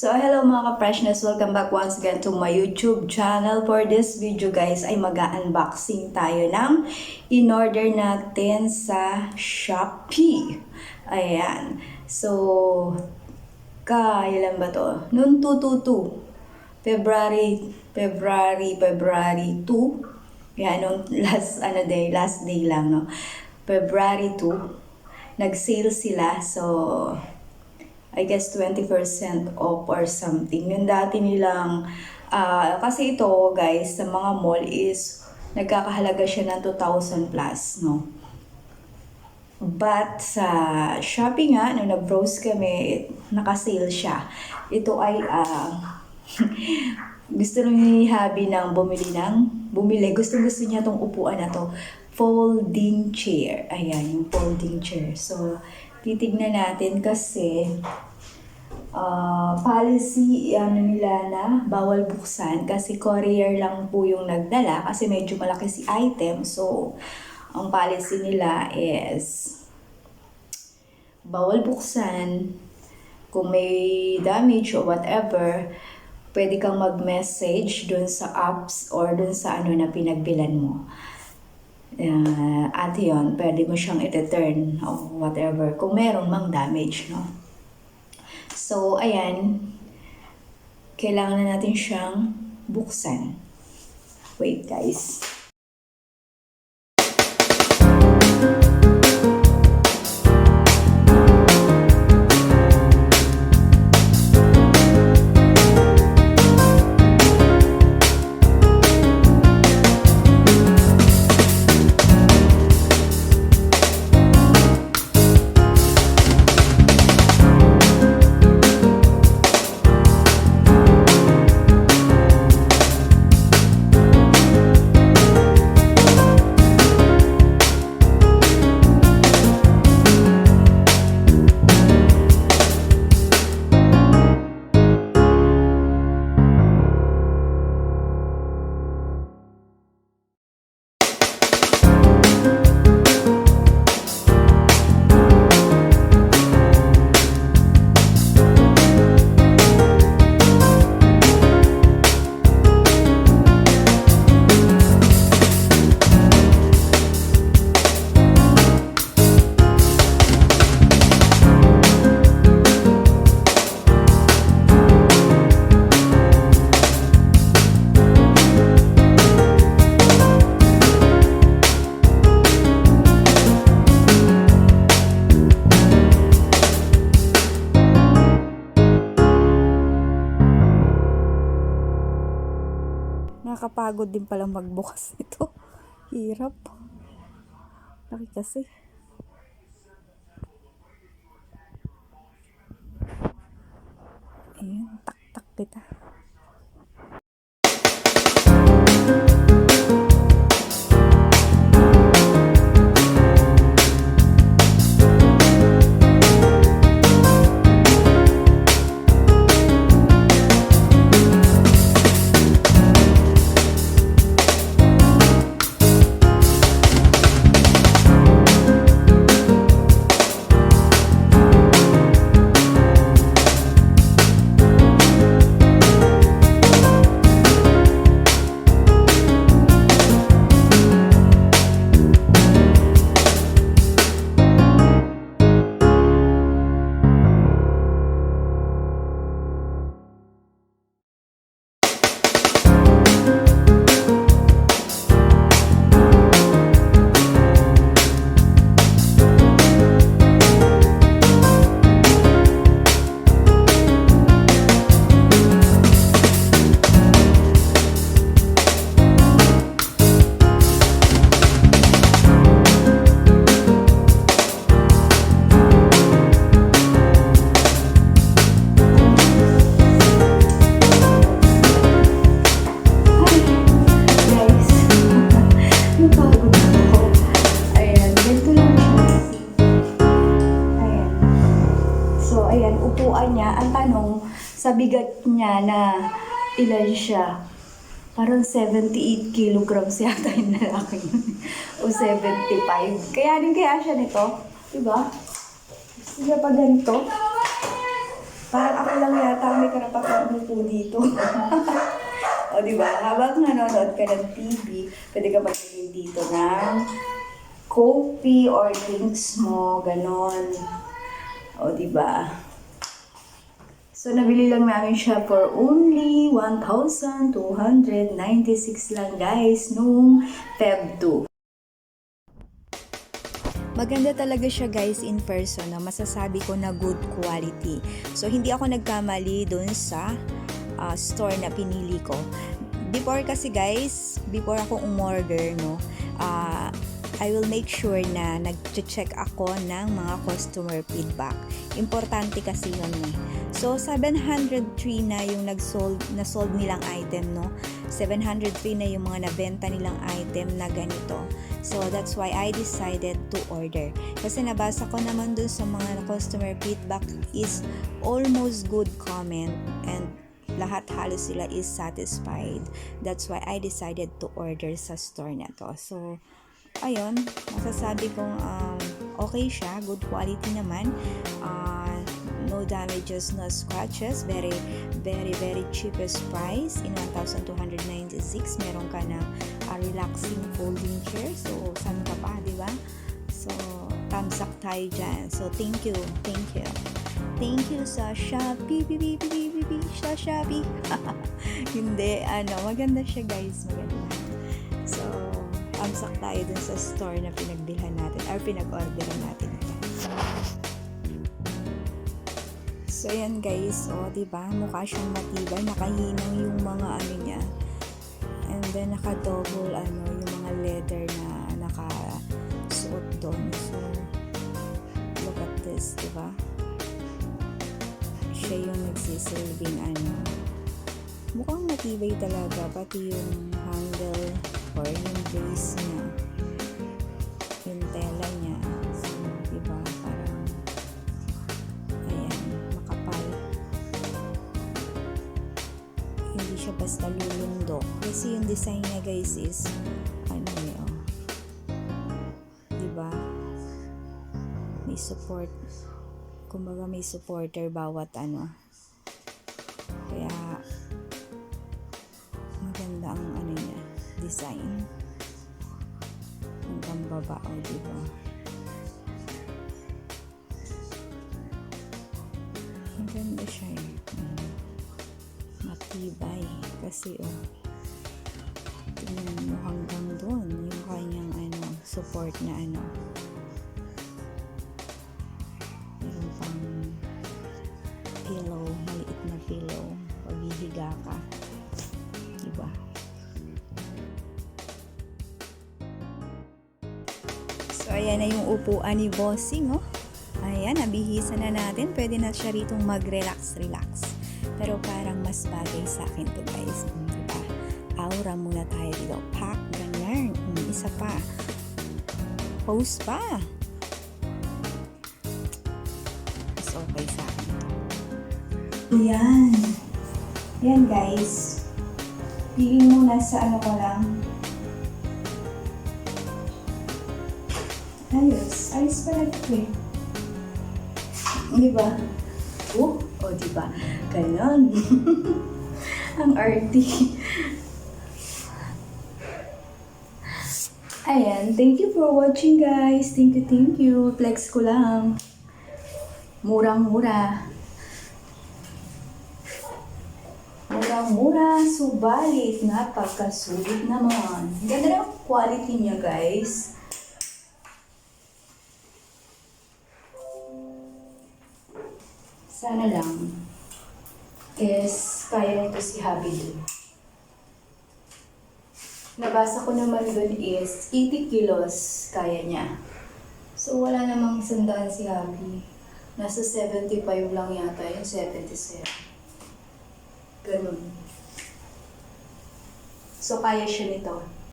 So, hello mga ka-freshness! Welcome back once again to my YouTube channel. For this video guys, ay mag-unboxing tayo ng in-order natin sa Shopee. Ayan. So, kailan ba to? Noon 222. February 2. Yan, nung last day lang, no? February 2. Nag-sale sila. So, I guess 20% off or something. Yung dati nilang, kasi ito guys, sa mga mall is, nagkakahalaga siya ng 2,000 plus, no? But sa Shopee nga, nung nag-browse kami, naka-sale siya. Ito ay, gusto nung ni Habi ng bumili. Gusto niya tong upuan na to. Folding chair. Ayan, yung folding chair. So, titignan natin kasi policy nila na bawal buksan kasi courier lang po yung nagdala kasi medyo malaki si item. So, ang policy nila is bawal buksan. Kung may damage or whatever, pwede kang mag-message dun sa apps or dun sa na pinagbilan mo. At yun, pwede mo siyang i-return or whatever kung meron mang damage, no? So, ayan, kailangan na natin siyang buksan. Wait, guys. Nakakapagod din palang magbukas nito. Hirap. Laki kasi. Ayan, tak-tak kita. Upuan niya, ang tanong, sa bigat niya na ilan siya, parang 78 kilograms yata yung lalaki o 75. Kaya siya nito, diba? Gusto niya pa ganito. Parang ako lang yata ang may karapatang umupo dito. O, di ba? Habang nanonood ka ng TV, pwede ka maglagay dito ng coffee or drinks mo, ganon. O, di ba? So, nabili lang namin siya for only 1,296 lang, guys, nung Feb 2. Maganda talaga siya, guys, in person, no? Masasabi ko na good quality. So, hindi ako nagkamali dun sa store na pinili ko. Before kasi, guys, before ako umorder, no, I will make sure na nag-check ako ng mga customer feedback. Importante kasi yun eh. So, 703 na yung na-sold nilang item, no? 703 na yung mga nabenta nilang item na ganito. So, that's why I decided to order. Kasi nabasa ko naman dun sa mga customer feedback is almost good comment and lahat halos sila is satisfied. That's why I decided to order sa store na to. So, ayun, masasabi kong okay siya, good quality naman. No damages, no scratches. Very, very, very cheapest price. In 1,296, meron ka na relaxing folding chair. So, saan ka pa, di ba? So, thumbs up tayo dyan. So, thank you. Thank you. Thank you sa Shopee. Sa Shopee. Hindi, maganda siya, guys. Maganda. So, thumbs up tayo dun sa store na pinagbilhan natin or pinag-orderan natin. So, yan guys. O, diba? Mukha siyang matibay. Nakahinang yung mga niya. And then, naka-double, yung mga leather na nakasuot doon. So, look at this, diba? Siya yung nagsisilbing mukhang matibay talaga. Pati yung handle or yung base niya. Yung tela niya. So, diba? Parang hindi siya basta lulundok kasi yung design niya guys is diba may support, kumbaga may supporter bawat kaya maganda ang niya design hanggang baba diba maganda siya matibay kasi tingnan mo hanggang doon yung kanyang support na meron pang pillow, maliit na pillow pag hihiga ka, diba? So ayan na yung upuan ni Bossing, ayan, nabihisa na natin, pwede na siya ritong mag-relax. Pero parang mas bagay sa akin to guys. Diba? Aura muna tayo dito. Pack, ganyan. Isa pa. Pose pa. Mas okay sa akin to. Yan. Yan guys. Pili muna sa ko lang. Ayos. Ayos pala ito eh. Diba? Diba? Ganon. Ang arty. Ayan. Thank you for watching, guys. Thank you. Flex ko lang. Murang-mura. Murang-mura. Subalit. Napakasulit naman. Ganda ng quality niya, guys. Sana lang is kaya nito si Habi dun. Nabasa ko naman dun is 80 kilos kaya niya. So wala namang sandaan si Habi. Nasa 75 lang yata yung 77. Ganun. So kaya siya nito.